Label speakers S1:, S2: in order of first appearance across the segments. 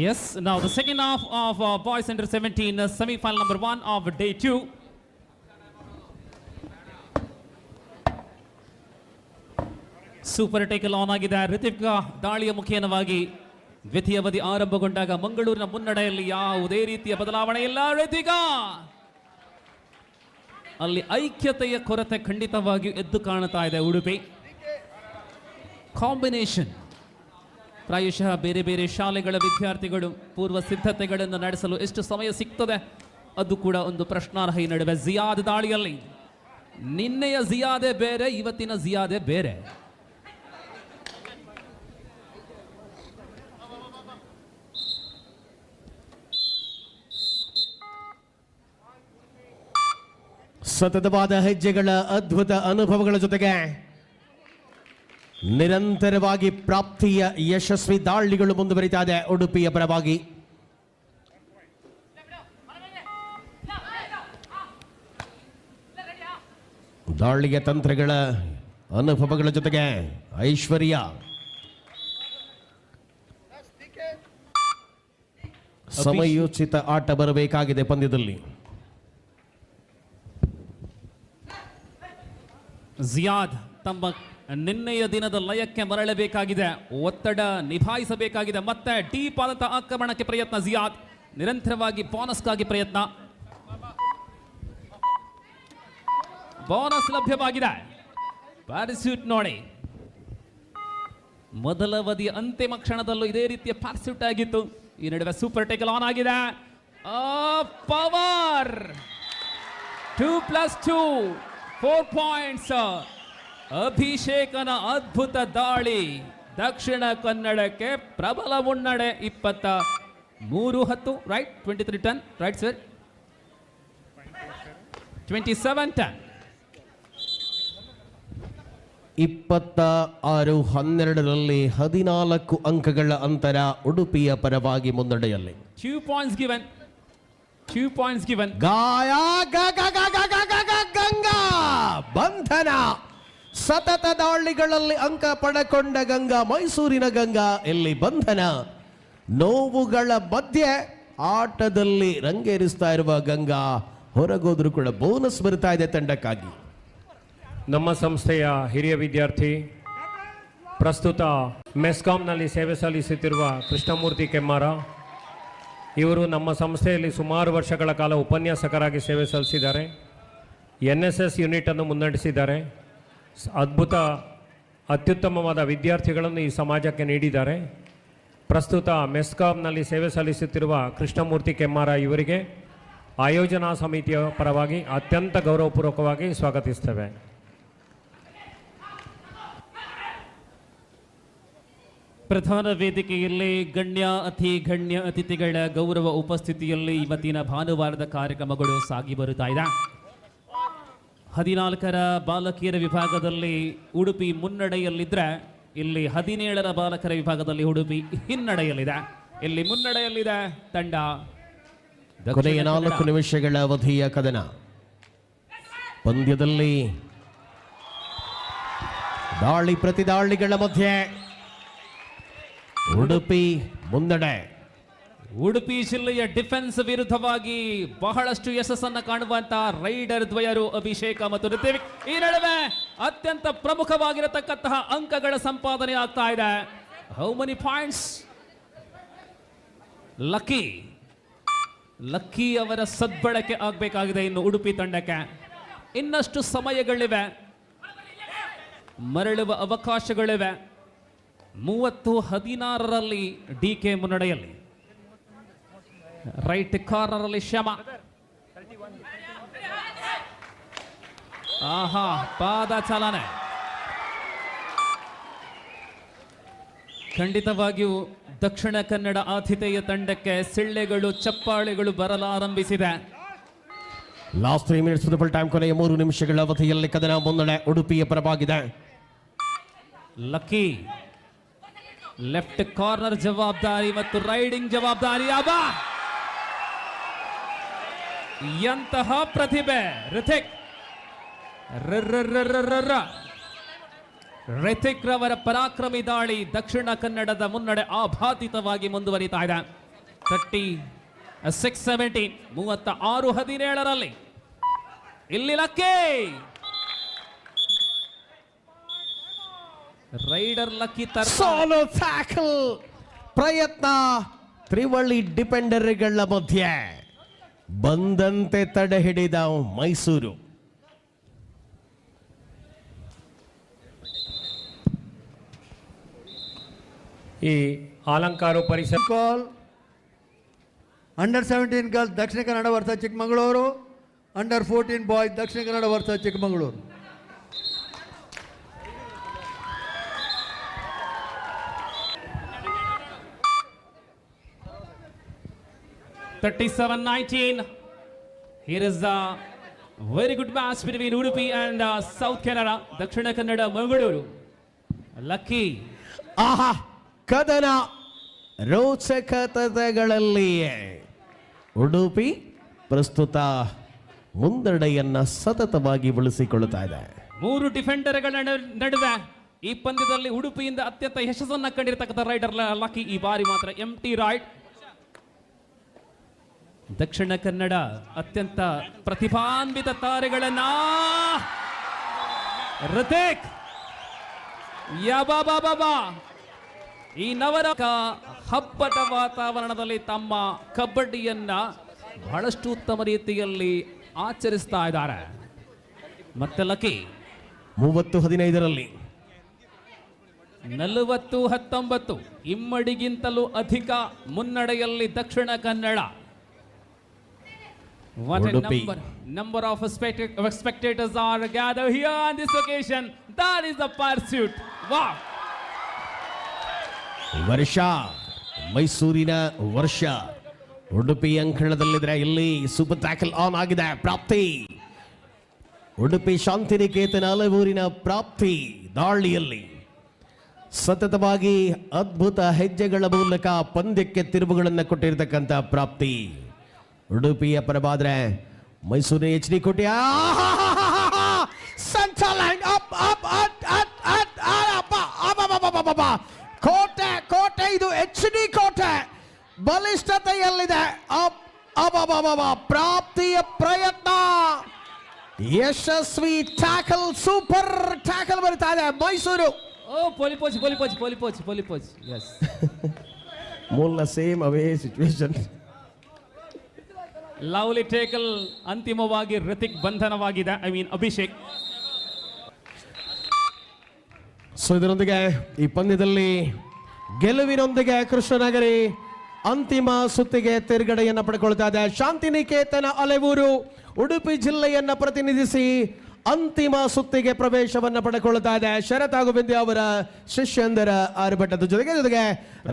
S1: Yes, now the second half of boys under 17 semi-final number 1 of day 2. Super tackle on ಆಗಿದೆ. ರಿತಿಕಾ ದಾಳಿಯ ಮುಖೇನವಾಗಿ ದ್ವಿತೀಯ ಅವಧಿ ಆರಂಭಗೊಂಡಾಗ ಮಂಗಳೂರಿನ ಮುನ್ನಡೆಯಲ್ಲಿ ಯಾವುದೇ ರೀತಿಯ ಬದಲಾವಣೆ ಇಲ್ಲ. ರಿತಿಕಾ ಅಲ್ಲಿ ಐಕ್ಯತೆಯ ಕೊರತೆ ಖಂಡಿತವಾಗಿಯೂ ಎದ್ದು ಕಾಣುತ್ತಾ ಇದೆ. ಉಡುಪಿ ಕಾಂಬಿನೇಷನ್ ಪ್ರಾಯಶಃ ಬೇರೆ ಬೇರೆ ಶಾಲೆಗಳ ವಿದ್ಯಾರ್ಥಿಗಳು ಪೂರ್ವ ಸಿದ್ಧತೆಗಳನ್ನು ನಡೆಸಲು ಎಷ್ಟು ಸಮಯ ಸಿಗ್ತದೆ ಅದು ಕೂಡ ಒಂದು ಪ್ರಶ್ನಾರ್ಹ. ಈ ನಡುವೆ ಜಿಯಾದ್ ದಾಳಿಯಲ್ಲಿ ನಿನ್ನೆಯ ಜಿಯಾದೆ ಬೇರೆ, ಇವತ್ತಿನ ಜಿಯಾದೆ ಬೇರೆ.
S2: ಸತತವಾದ ಹೆಜ್ಜೆಗಳ ಅದ್ಭುತ ಅನುಭವಗಳ ಜೊತೆಗೆ ನಿರಂತರವಾಗಿ ಪ್ರಾಪ್ತಿಯ ಯಶಸ್ವಿ ದಾಳಿಗಳು ಮುಂದುವರಿತಾ ಇದೆ ಉಡುಪಿಯ ಪರವಾಗಿ. ದಾಳಿಯ ತಂತ್ರಗಳ ಅನುಭವಗಳ ಜೊತೆಗೆ ಐಶ್ವರ್ಯ ಸಮಯೋಚಿತ ಆಟ ಬರಬೇಕಾಗಿದೆ ಪಂದ್ಯದಲ್ಲಿ.
S1: ಜಿಯಾದ್ ತಮ್ಮ ನಿನ್ನೆಯ ದಿನದ ಲಯಕ್ಕೆ ಮರಳಬೇಕಾಗಿದೆ, ಒತ್ತಡ ನಿಭಾಯಿಸಬೇಕಾಗಿದೆ. ಮತ್ತೆ ಡೀಪ್ ಆದಂತಹ ಆಕ್ರಮಣಕ್ಕೆ ಪ್ರಯತ್ನ. ಜಿಯಾದ್ ನಿರಂತರವಾಗಿ ಬೋನಸ್ಗಾಗಿ ಪ್ರಯತ್ನ. ಬೋನಸ್ ಲಭ್ಯವಾಗಿದೆ. ಪ್ಯಾರಾಶೂಟ್ ನೋಡಿ, ಮೊದಲ ಅವಧಿಯ ಅಂತಿಮ ಕ್ಷಣದಲ್ಲೂ ಇದೇ ರೀತಿಯ ಪ್ಯಾರಾಶೂಟ್ ಆಗಿತ್ತು. ಈ ನಡುವೆ ಸೂಪರ್ ಟೇಕಲ್ ಆನ್ ಆಗಿದೆ. Power 2+2 4 points. ಅಭಿಷೇಕನ ಅದ್ಭುತ ದಾಳಿ ದಕ್ಷಿಣ ಕನ್ನಡಕ್ಕೆ ಪ್ರಬಲ ಮುನ್ನಡೆ. 23-10 ರೈಟ್, 23-10 ರೈಟ್ ಸರ್, 27-10.
S2: 26-12ರಲ್ಲಿ 14 ಅಂಕಗಳ ಅಂತರ ಉಡುಪಿಯ ಪರವಾಗಿ ಮುನ್ನಡೆಯಲ್ಲಿ.
S1: 2 points given. 2 points given.
S2: ಗಾಯ ಗಂಗಾ ಬಂಧನ. ಸತತ ದಾಳಿಗಳಲ್ಲಿ ಅಂಕ ಪಡೆಕೊಂಡ ಗಂಗಾ, ಮೈಸೂರಿನ ಗಂಗಾ ಇಲ್ಲಿ ಬಂಧನ. ನೋವುಗಳ ಮಧ್ಯೆ ಆಟದಲ್ಲಿ ರಂಗೇರಿಸ್ತಾ ಇರುವ ಗಂಗಾ ಹೊರಗೋದ್ರು ಕೂಡ ಬೋನಸ್ ಬರ್ತಾ ಇದೆ ತಂಡಕ್ಕಾಗಿ.
S3: ನಮ್ಮ ಸಂಸ್ಥೆಯ ಹಿರಿಯ ವಿದ್ಯಾರ್ಥಿ, ಪ್ರಸ್ತುತ ಮೆಸ್ಕಾಂನಲ್ಲಿ ಸೇವೆ ಸಲ್ಲಿಸುತ್ತಿರುವ ಕೃಷ್ಣಮೂರ್ತಿ ಕೆಮ್ಮಾರ ಇವರು ನಮ್ಮ ಸಂಸ್ಥೆಯಲ್ಲಿ ಸುಮಾರು ವರ್ಷಗಳ ಕಾಲ ಉಪನ್ಯಾಸಕರಾಗಿ ಸೇವೆ ಸಲ್ಲಿಸಿದ್ದಾರೆ. NSS ಯೂನಿಟನ್ನು ಮುನ್ನಡೆಸಿದ್ದಾರೆ. ಅತ್ಯುತ್ತಮವಾದ ವಿದ್ಯಾರ್ಥಿಗಳನ್ನು ಈ ಸಮಾಜಕ್ಕೆ ನೀಡಿದ್ದಾರೆ. ಪ್ರಸ್ತುತ ಮೆಸ್ಕಾಂನಲ್ಲಿ ಸೇವೆ ಸಲ್ಲಿಸುತ್ತಿರುವ ಕೃಷ್ಣಮೂರ್ತಿ ಕೆಮ್ಮಾರ ಇವರಿಗೆ ಆಯೋಜನಾ ಸಮಿತಿಯ ಪರವಾಗಿ ಅತ್ಯಂತ ಗೌರವಪೂರ್ವಕವಾಗಿ ಸ್ವಾಗತಿಸ್ತೇವೆ.
S1: ಪ್ರಧಾನ ವೇದಿಕೆಯಲ್ಲಿ ಗಣ್ಯ ಅತಿಥಿಗಳ ಗೌರವ ಉಪಸ್ಥಿತಿಯಲ್ಲಿ ಇವತ್ತಿನ ಭಾನುವಾರದ ಕಾರ್ಯಕ್ರಮಗಳು ಸಾಗಿ ಬರುತ್ತಾ ಇದೆ. 14ರ ಬಾಲಕಿಯರ ವಿಭಾಗದಲ್ಲಿ ಉಡುಪಿ ಮುನ್ನಡೆಯಲ್ಲಿದ್ದರೆ ಇಲ್ಲಿ 17ರ ಬಾಲಕರ ವಿಭಾಗದಲ್ಲಿ ಉಡುಪಿ ಹಿನ್ನಡೆಯಲ್ಲಿದೆ. ಇಲ್ಲಿ ಮುನ್ನಡೆಯಲ್ಲಿದೆ ತಂಡ.
S2: ಕೊನೆಯ 4 ನಿಮಿಷಗಳ ಅವಧಿಯ ಕದನ ಪಂದ್ಯದಲ್ಲಿ ದಾಳಿ ಪ್ರತಿದಾಳಿಗಳ ಮಧ್ಯೆ ಉಡುಪಿ ಮುನ್ನಡೆ.
S1: ಉಡುಪಿ ಜಿಲ್ಲೆಯ ಡಿಫೆನ್ಸ್ ವಿರುದ್ಧವಾಗಿ ಬಹಳಷ್ಟು ಯಶಸ್ಸನ್ನು ಕಾಣುವಂತಹ ರೈಡರ್ ದ್ವಯರು ಅಭಿಷೇಕ ಮತ್ತು ರಿತಿಕ್. ಈ ನಡುವೆ ಅತ್ಯಂತ ಪ್ರಮುಖವಾಗಿರತಕ್ಕಂತಹ ಅಂಕಗಳ ಸಂಪಾದನೆ ಆಗ್ತಾ ಇದೆ. How many points? ಲಕ್ಕಿ ಅವರ ಸದ್ಬಳಕೆ ಆಗಬೇಕಾಗಿದೆ ಇನ್ನು ಉಡುಪಿ ತಂಡಕ್ಕೆ. ಇನ್ನಷ್ಟು ಸಮಯಗಳಿವೆ, ಮರಳುವ ಅವಕಾಶಗಳಿವೆ. 30-16ರಲ್ಲಿ DK ಮುನ್ನಡೆಯಲ್ಲಿ. ರೈಟ್ ಕಾರ್ನರ್ ಅಲ್ಲಿ ಶ್ಯಾಮ. ಪಾದ ಚಾಲನೆ. ಖಂಡಿತವಾಗಿಯೂ ದಕ್ಷಿಣ ಕನ್ನಡ ಆತಿಥೇಯ ತಂಡಕ್ಕೆ ಸಿಳ್ಳೆಗಳು ಚಪ್ಪಾಳೆಗಳು ಬರಲಾರಂಭಿಸಿದೆ.
S2: Last 3 minutes full time. ಕೊನೆಯ 3 ನಿಮಿಷಗಳ ಅವಧಿಯಲ್ಲಿ ಕದನ ಮುನ್ನಡೆ ಉಡುಪಿಯ ಪರವಾಗಿದೆ.
S1: ಲಕ್ಕಿ ಲೆಫ್ಟ್ ಕಾರ್ನರ್ ಜವಾಬ್ದಾರಿ ಮತ್ತು ರೈಡಿಂಗ್ ಜವಾಬ್ದಾರಿ. ಎಂತಹ ಪ್ರತಿಭೆ ರಿತಿಕ್ ರವರ ಪರಾಕ್ರಮಿ ದಾಳಿ ದಕ್ಷಿಣ ಕನ್ನಡದ ಮುನ್ನಡೆ ಆಘಾತಿತವಾಗಿ ಮುಂದುವರಿತಾ ಇದೆ. 36-17 36-17 ಇಲ್ಲಿ Lucky raider Lucky
S2: solo tackle ಪ್ರಯತ್ನ ತ್ರಿವಳಿ ಡಿಫೆಂಡರ್ಗಳ ಮಧ್ಯೆ ಬಂದಂತೆ ತಡೆ ಹಿಡಿದ ಮೈಸೂರು.
S3: ಈ ಅಲಂಕಾರು ಪರಿಸರ
S4: ಕಾಲ್ ಅಂಡರ್ 17 ಗರ್ಲ್ಸ್ ದಕ್ಷಿಣ ಕನ್ನಡ ವರ್ಸ ಚಿಕ್ಕಮಗಳೂರು, ಅಂಡರ್ 14 ಬಾಯ್ಸ್ ದಕ್ಷಿಣ ಕನ್ನಡ ವರ್ಸ Chikkamagaluru.
S1: Here is a very good match between Udupi and South Canada, Dakshina Kannada, Mangaluru. Lucky.
S2: ಆಹಾ ಕದನ ರೋಚಕತೆಗಳಲ್ಲಿಯೇ ಉಡುಪಿ ಪ್ರಸ್ತುತ ಮುಂದಡೆಯನ್ನ ಸತತವಾಗಿ ಬಳಸಿಕೊಳ್ಳುತ್ತಾ ಇದೆ.
S1: 3 ಡಿಫೆಂಡರ್ಗಳ ನಡುವೆ ಈ ಪಂದ್ಯದಲ್ಲಿ ಉಡುಪಿಯಿಂದ ಅತ್ಯಂತ ಯಶಸ್ಸನ್ನ ಕಂಡಿರತಕ್ಕಂಥ ರೈಡರ್ ಲಕ್ಕಿ ಈ ಬಾರಿ ಮಾತ್ರ ಎಂಟಿ ರೈಡ್. ದಕ್ಷಿಣ ಕನ್ನಡ ಅತ್ಯಂತ ಪ್ರತಿಭಾನ್ವಿತ ತಾರೆಗಳನ್ನ ಋತಿಕ್ ಯಾಬಾಬಾಬಾ ಈ ನವರಕ ಹಬ್ಬದ ವಾತಾವರಣದಲ್ಲಿ ತಮ್ಮ ಕಬಡ್ಡಿಯನ್ನ ಬಹಳಷ್ಟು ಉತ್ತಮ ರೀತಿಯಲ್ಲಿ ಆಚರಿಸ್ತಾ ಇದ್ದಾರೆ. ಮತ್ತೆ ಲಕ್ಕಿ
S2: 30-15
S1: 40-19 ಇಮ್ಮಡಿಗಿಂತಲೂ ಅಧಿಕ ಮುನ್ನಡೆಯಲ್ಲಿ Dakshina Kannada. What a
S2: Udupi.
S1: number of spectators are gathered here on this occasion. That is the pursuit. Wow.
S2: ವರ್ಷ ಮೈಸೂರಿನ ವರ್ಷ ಉಡುಪಿ ಅಂಕಣದಲ್ಲಿದ್ರೆ ಇಲ್ಲಿ ಸೂಪರ್ ಟ್ಯಾಕಲ್ ಆನ್ ಆಗಿದೆ. ಪ್ರಾಪ್ತಿ ಉಡುಪಿ ಶಾಂತಿನಿಕೇತನ ಅಲೆವೂರಿನ ಪ್ರಾಪ್ತಿ ದಾಳಿಯಲ್ಲಿ ಸತತವಾಗಿ ಅದ್ಭುತ ಹೆಜ್ಜೆಗಳ ಮೂಲಕ ಪಂದ್ಯಕ್ಕೆ ತಿರುವುಗಳನ್ನು ಕೊಟ್ಟಿರ್ತಕ್ಕಂಥ ಪ್ರಾಪ್ತಿ. ಉಡುಪಿಯ ಪರವಾದ್ರೆ ಮೈಸೂರಿನ ಎಚ್ ಡಿ ಕೋಟೆ ಕೋಟೆ ಕೋಟೆ ಇದು ಎಚ್ ಡಿ ಕೋಟೆ ಬಲಿಷ್ಠತೆಯಲ್ಲಿದೆ. ಪ್ರಾಪ್ತಿಯ ಪ್ರಯತ್ನ ಯಶಸ್ವಿ ಟ್ಯಾಕಲ್, ಸೂಪರ್ ಟ್ಯಾಕಲ್ ಬರುತ್ತಾ ಇದೆ ಮೈಸೂರು.
S1: Oh, Polipoch. Yes.
S2: ಮೂಲ ಸೇಮ್ ಅವೇ ಸಿಚುವೇಶನ್.
S1: ಲವ್ಲಿ ಟೇಕಲ್. ಅಂತಿಮವಾಗಿ ಋತಿಕ್ ಬಂಧನವಾಗಿದೆ. ಅಭಿಷೇಕ್.
S2: ಸೊ ಇದರೊಂದಿಗೆ ಈ ಪಂದ್ಯದಲ್ಲಿ ಗೆಲುವಿನೊಂದಿಗೆ ಕೃಷ್ಣನಗರಿ ಅಂತಿಮ ಸುತ್ತಿಗೆ ತಿರುಗಡೆಯನ್ನು ಪಡ್ಕೊಳ್ತಾ ಇದೆ. ಶಾಂತಿನಿಕೇತನ ಅಲೆವೂರು ಉಡುಪಿ ಜಿಲ್ಲೆಯನ್ನು ಪ್ರತಿನಿಧಿಸಿ ಅಂತಿಮ ಸುತ್ತಿಗೆ ಪ್ರವೇಶವನ್ನು ಪಡೆದುಕೊಳ್ಳುತ್ತಾ ಇದೆ. ಶರತ್ ಹಾಗೂ ವಿದ್ಯಾ ಅವರ ಶಿಷ್ಯಂದರ ಆರ್ಭಟದ ಜೊತೆಗೆ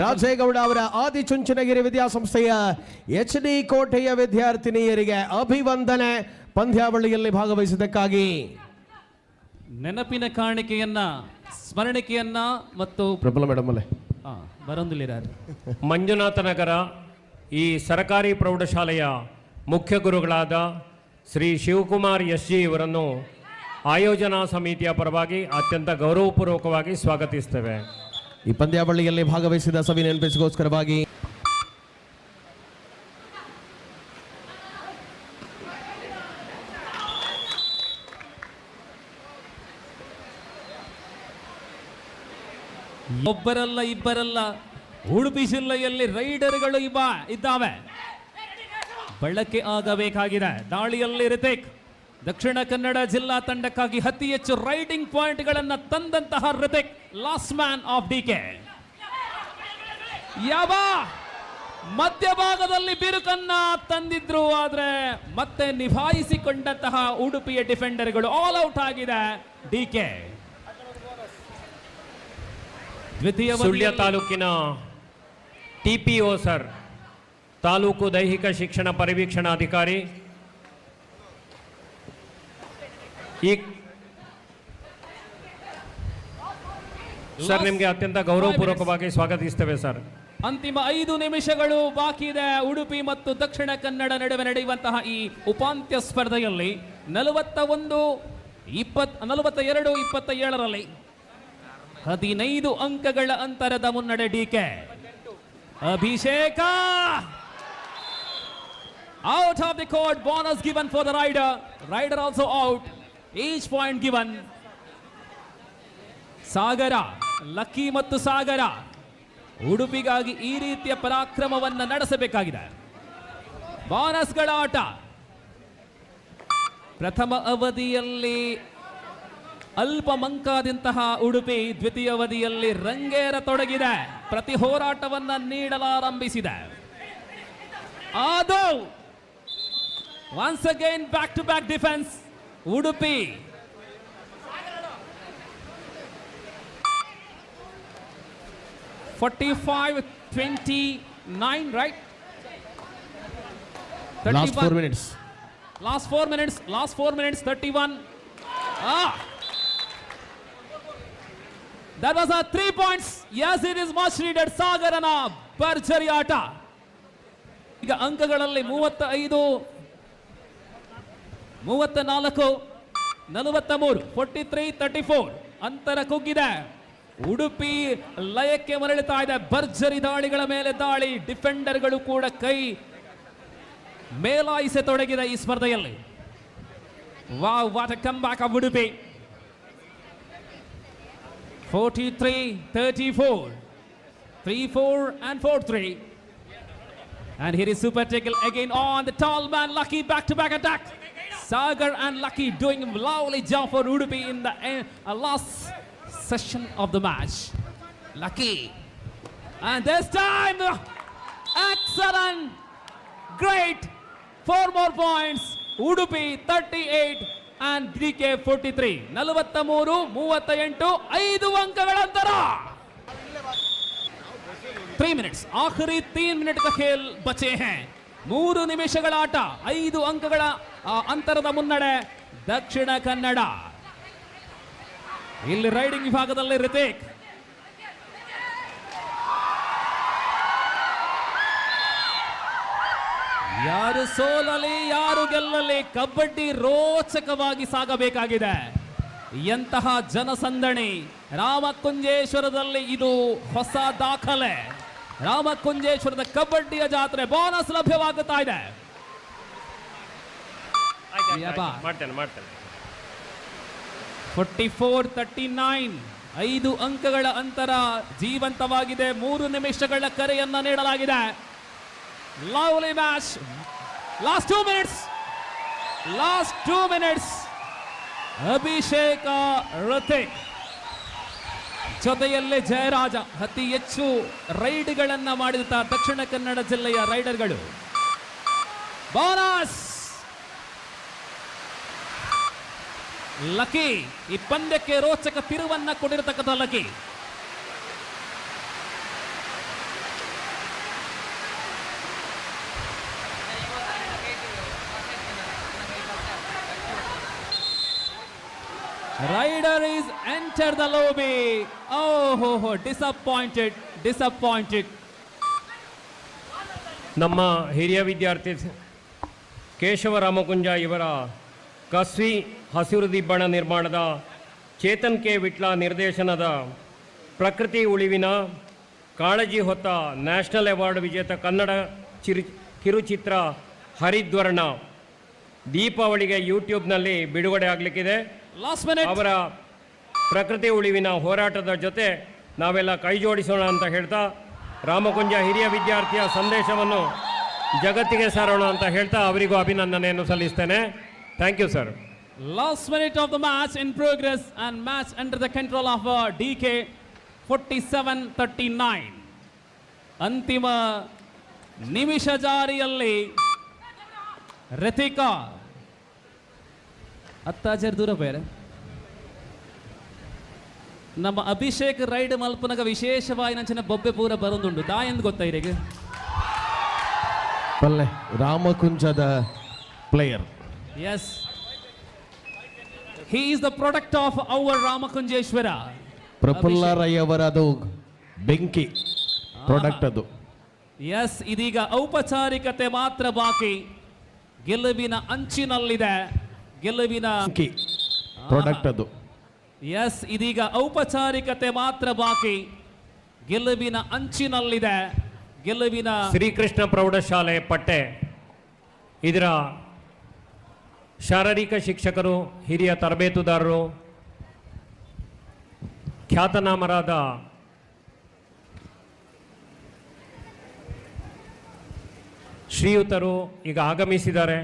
S2: ರಾಜೇಗೌಡ ಅವರ ಆದಿಚುಂಚನಗಿರಿ ವಿದ್ಯಾಸಂಸ್ಥೆಯ ಎಚ್ ಡಿ ಕೋಟೆಯ ವಿದ್ಯಾರ್ಥಿನಿಯರಿಗೆ ಅಭಿವಂದನೆ. ಪಂದ್ಯಾವಳಿಯಲ್ಲಿ ಭಾಗವಹಿಸಿದ್ದಕ್ಕಾಗಿ
S1: ನೆನಪಿನ ಕಾಣಿಕೆಯನ್ನ, ಸ್ಮರಣಿಕೆಯನ್ನ ಮತ್ತು
S2: ಪ್ರಬಲ ಮೇಡಮ್ ಅಲ್ಲೇ
S1: ಬರೋದಿಲ್ಲ
S3: ಮಂಜುನಾಥನಗರ ಈ ಸರ್ಕಾರಿ ಪ್ರೌಢಶಾಲೆಯ ಮುಖ್ಯ ಗುರುಗಳಾದ ಶ್ರೀ ಶಿವಕುಮಾರ್ ಎಸ್ ಜಿ ಇವರನ್ನು ಆಯೋಜನಾ ಸಮಿತಿಯ ಪರವಾಗಿ ಅತ್ಯಂತ ಗೌರವಪೂರ್ವಕವಾಗಿ ಸ್ವಾಗತಿಸ್ತೇವೆ.
S2: ಈ ಪಂದ್ಯಾವಳಿಯಲ್ಲಿ ಭಾಗವಹಿಸಿದ ಸವಿ ನೆನಪಿಸಿಗೋಸ್ಕರವಾಗಿ
S1: ಒಬ್ಬರಲ್ಲ ಇಬ್ಬರಲ್ಲ ಉಡುಪಿ ಜಿಲ್ಲೆಯಲ್ಲಿ ರೈಡರ್ಗಳು ಇದ್ದಾವೆ. ಬಳಕೆ ಆಗಬೇಕಾಗಿದೆ. ದಾಳಿಯಲ್ಲಿ ಋತಿಕ್ ದಕ್ಷಿಣ ಕನ್ನಡ ಜಿಲ್ಲಾ ತಂಡಕ್ಕಾಗಿ ಅತಿ ಹೆಚ್ಚು ರೈಡಿಂಗ್ ಪಾಯಿಂಟ್ಗಳನ್ನು ತಂದಂತಹ Hrithik last man of DK. ಮಧ್ಯಭಾಗದಲ್ಲಿ ಬಿರುಕನ್ನ ತಂದಿದ್ರು, ಆದ್ರೆ ಮತ್ತೆ ನಿಭಾಯಿಸಿಕೊಂಡಂತಹ ಉಡುಪಿಯ ಡಿಫೆಂಡರ್ಗಳು ಆಲ್ ಔಟ್ ಆಗಿದೆ. ಡಿಕೆ
S3: ಸುಳ್ಯ ತಾಲೂಕಿನ ಟಿಪಿಒ ಸರ್, ತಾಲೂಕು ದೈಹಿಕ ಶಿಕ್ಷಣ ಪರಿವೀಕ್ಷಣಾಧಿಕಾರಿ, ಸರ್ ನಿಮಗೆ ಅತ್ಯಂತ ಗೌರವಪೂರ್ವಕವಾಗಿ ಸ್ವಾಗತಿಸ್ತೇವೆ ಸರ್.
S1: ಅಂತಿಮ 5 ನಿಮಿಷಗಳು ಬಾಕಿ ಇದೆ ಉಡುಪಿ ಮತ್ತು ದಕ್ಷಿಣ ಕನ್ನಡ ನಡುವೆ ನಡೆಯುವಂತಹ ಈ ಉಪಾಂತ್ಯ ಸ್ಪರ್ಧೆಯಲ್ಲಿ 42-27ರಲ್ಲಿ 15 ಅಂಕಗಳ ಅಂತರದ ಮುನ್ನಡೆ ಡಿಕೆ. ಅಭಿಷೇಕ Out of the court, bonus given for the rider. Rider also out. Each point given. Sagara, lucky ಮತ್ತು ಸಾಗರ ಉಡುಪಿಗಾಗಿ ಈ ರೀತಿಯ ಪರಾಕ್ರಮವನ್ನು ನಡೆಸಬೇಕಾಗಿದೆ. ಬೋನಸ್ಗಳ ಆಟ. ಪ್ರಥಮ ಅವಧಿಯಲ್ಲಿ ಅಲ್ಪ ಮಂಕಾದಂತಹ ಉಡುಪಿ ದ್ವಿತೀಯ ಅವಧಿಯಲ್ಲಿ ರಂಗೇರ ತೊಡಗಿದೆ. ಪ್ರತಿ ಹೋರಾಟವನ್ನ ನೀಡಲಾರಂಭಿಸಿದೆ. ಆದೌ once again back to back defence Udupi. $45-29, right?
S2: Last 4
S1: 31.
S2: minutes.
S1: Last 4 minutes, 31. That was a 3 points. Yes, it is much needed. ಸಾಗರನ ಭರ್ಜರಿ ಆಟ. ಈಗ ಅಂಕಗಳಲ್ಲಿ 35, 34, 43, 43-34 ಅಂತರ ಕುಗ್ಗಿದೆ. ಉಡುಪಿ ಲಯಕ್ಕೆ ಮರಳುತ್ತಾ ಇದೆ. ಭರ್ಜರಿ ದಾಳಿಗಳ ಮೇಲೆ ದಾಳಿ. ಡಿಫೆಂಡರ್ಗಳು ಕೂಡ ಕೈ ಮೇಲಾಯಿಸತೊಡಗಿದೆ ಈ ಸ್ಪರ್ಧೆಯಲ್ಲಿ. Wow, what a come back of Udupi. 43-34, 3-4 and 4-3. And here is super tackle again on the tall man Lucky. Back to back attack. Sagar and Lucky doing a lovely job for Udupi in the last session of the match. Lucky, and this time excellent, great, 4 more points. Udupi 38 and DK 43. 43, 38, 5 ಅಂಕಗಳ ಅಂತರ. 3 minutes, आखिरी 3 minute का खेल बचे हैं. 3 ನಿಮಿಷಗಳ ಆಟ, 5 ಅಂಕಗಳ ಅಂತರದ ಮುನ್ನಡೆ ದಕ್ಷಿಣ ಕನ್ನಡ. ಇಲ್ಲಿ ರೈಡಿಂಗ್ ವಿಭಾಗದಲ್ಲಿ ರಿತಿಕ್, ಯಾರು ಸೋಲಲಿ ಯಾರು ಗೆಲ್ಲಲಿ ಕಬಡ್ಡಿ ರೋಚಕವಾಗಿ ಸಾಗಬೇಕಾಗಿದೆ. ಎಂತಹ ಜನಸಂದಣಿ ರಾಮಕುಂಜೇಶ್ವರದಲ್ಲಿ, ಇದು ಹೊಸ ದಾಖಲೆ. ರಾಮಕುಂಜೇಶ್ವರದ ಕಬಡ್ಡಿಯ ಜಾತ್ರೆ. ಬೋನಸ್ ಲಭ್ಯವಾಗುತ್ತಾ ಇದೆ.
S3: ಮಾಡ್ತೇನೆ
S1: 44-39, 5 ಅಂಕಗಳ ಅಂತರ ಜೀವಂತವಾಗಿದೆ. 3 ನಿಮಿಷಗಳ ಕರೆಯನ್ನ ನೀಡಲಾಗಿದೆ. Lovely match. Last 2 minutes. ಅಭಿಷೇಕ, ಋತಿಕ್ ಜೊತೆಯಲ್ಲೇ ಜಯರಾಜ ಅತಿ ಹೆಚ್ಚು ರೈಡ್ಗಳನ್ನ ಮಾಡಿದ ದಕ್ಷಿಣ ಕನ್ನಡ ಜಿಲ್ಲೆಯ ರೈಡರ್ಗಳು. Bonus lucky. ಈ ಪಂದ್ಯಕ್ಕೆ ರೋಚಕ ತಿರುವನ್ನ ಕೊಟ್ಟಿರತಕ್ಕಂಥ lucky. Rider is entered the lobby. Oh, disappointed.
S3: ನಮ್ಮ ಹಿರಿಯ ವಿದ್ಯಾರ್ಥಿ ಕೇಶವ ರಾಮಕುಂಜ ಇವರ ಕಸ್ವಿ ಹಸಿರು ದಿಬ್ಬಣ ನಿರ್ಮಾಣದ ಚೇತನ್ ಕೆ ವಿಟ್ಲ ನಿರ್ದೇಶನದ ಪ್ರಕೃತಿ ಉಳಿವಿನ ಕಾಳಜಿ ಹೊತ್ತ ನ್ಯಾಷನಲ್ ಅವಾರ್ಡ್ ವಿಜೇತ ಕನ್ನಡ ಕಿರುಚಿತ್ರ ಹರಿದ್ವರ್ಣ ದೀಪಾವಳಿಗೆ ಯೂಟ್ಯೂಬ್ನಲ್ಲಿ ಬಿಡುಗಡೆ ಆಗಲಿಕ್ಕಿದೆ. ಅವರ ಪ್ರಕೃತಿ ಉಳಿವಿನ ಹೋರಾಟದ ಜೊತೆ ನಾವೆಲ್ಲ ಕೈ ಜೋಡಿಸೋಣ ಅಂತ ಹೇಳ್ತಾ, ರಾಮಕುಂಜ ಹಿರಿಯ ವಿದ್ಯಾರ್ಥಿಯ ಸಂದೇಶವನ್ನು ಜಗತ್ತಿಗೆ ಸಾರೋಣ ಅಂತ ಹೇಳ್ತಾ ಅವರಿಗೂ ಅಭಿನಂದನೆಯನ್ನು ಸಲ್ಲಿಸ್ತೇನೆ. Thank you sir.
S1: Last minute of the match in progress and match under the control of DK 47-39. ಅಂತಿಮ ನಿಮಿಷ ಜಾರಿಯಲ್ಲಿ ರಿತಿಕಾ ಅತ್ತಾಜರ್ ದೂರ ಬೇರೆ ನಮ್ಮ ಅಭಿಷೇಕ್ ರೈಡ್ ಮಲ್ಪನಗ ವಿಶೇಷವಾಗಿ ನಂಚಿನ ಬೊಬ್ಬೆ ಪೂರ ಬರೋದುಂಡು ದಾ ಎಂದು ಗೊತ್ತಾ ಇರಿಗೆ
S2: ಪಲ್ಲೆ ರಾಮಕುಂಜದ player.
S1: Yes, he is the product of our Ramakunjeshwara.
S2: Prafulla Rai ಅವರದು ಬೆಂಕಿ ಪ್ರಾಡಕ್ಟ್ ಅದು.
S1: ಎಸ್, ಇದೀಗ ಔಪಚಾರಿಕತೆ ಮಾತ್ರ ಬಾಕಿ. ಗೆಲುವಿನ ಅಂಚಿನಲ್ಲಿದೆ. ಗೆಲುವಿನ
S2: ಪ್ರಾಡಕ್ಟ್ ಅದು.
S1: ಎಸ್, ಇದೀಗ ಔಪಚಾರಿಕತೆ ಮಾತ್ರ ಬಾಕಿ. ಗೆಲುವಿನ ಅಂಚಿನಲ್ಲಿದೆ. ಗೆಲುವಿನ
S3: ಶ್ರೀಕೃಷ್ಣ ಪ್ರೌಢಶಾಲೆ ಪಟ್ಟೆ ಇದರ ಶಾರೀರಿಕ ಶಿಕ್ಷಕರು, ಹಿರಿಯ ತರಬೇತುದಾರರು, ಖ್ಯಾತನಾಮರಾದ ಶ್ರೀಯುತರು ಈಗ ಆಗಮಿಸಿದ್ದಾರೆ.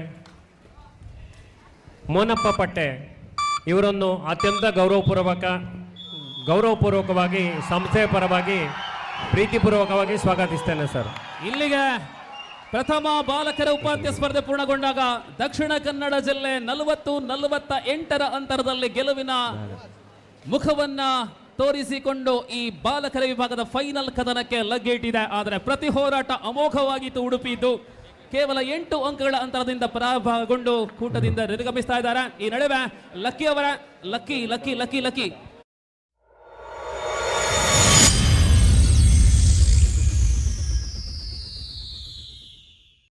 S3: ಮೋನಪ್ಪ ಪಟ್ಟೆ ಇವರನ್ನು ಅತ್ಯಂತ ಗೌರವಪೂರ್ವಕವಾಗಿ ಸಂಸ್ಥೆಯ ಪರವಾಗಿ ಪ್ರೀತಿಪೂರ್ವಕವಾಗಿ ಸ್ವಾಗತಿಸ್ತೇನೆ ಸರ್.
S1: ಇಲ್ಲಿಗೆ ಪ್ರಥಮ ಬಾಲಕರ ಉಪಾಂತ್ಯ ಸ್ಪರ್ಧೆ ಪೂರ್ಣಗೊಂಡಾಗ ದಕ್ಷಿಣ ಕನ್ನಡ ಜಿಲ್ಲೆ 40-48 ಅಂತರದಲ್ಲಿ ಗೆಲುವಿನ ಮುಖವನ್ನ ತೋರಿಸಿಕೊಂಡು ಈ ಬಾಲಕರ ವಿಭಾಗದ ಫೈನಲ್ ಕದನಕ್ಕೆ ಲಗ್ಗೇಟಿದೆ. ಆದರೆ ಪ್ರತಿ ಹೋರಾಟ ಅಮೋಘವಾಗಿತ್ತು. ಉಡುಪಿದ್ದು ಕೇವಲ 8 ಅಂಕಗಳ ಅಂತರದಿಂದ ಪರಾಭವಗೊಂಡು ಕೂಟದಿಂದ ನಿರ್ಗಮಿಸ್ತಾ ಇದ್ದಾರೆ. ಈ ನಡುವೆ ಲಕ್ಕಿ ಅವರ ಲಕ್ಕಿ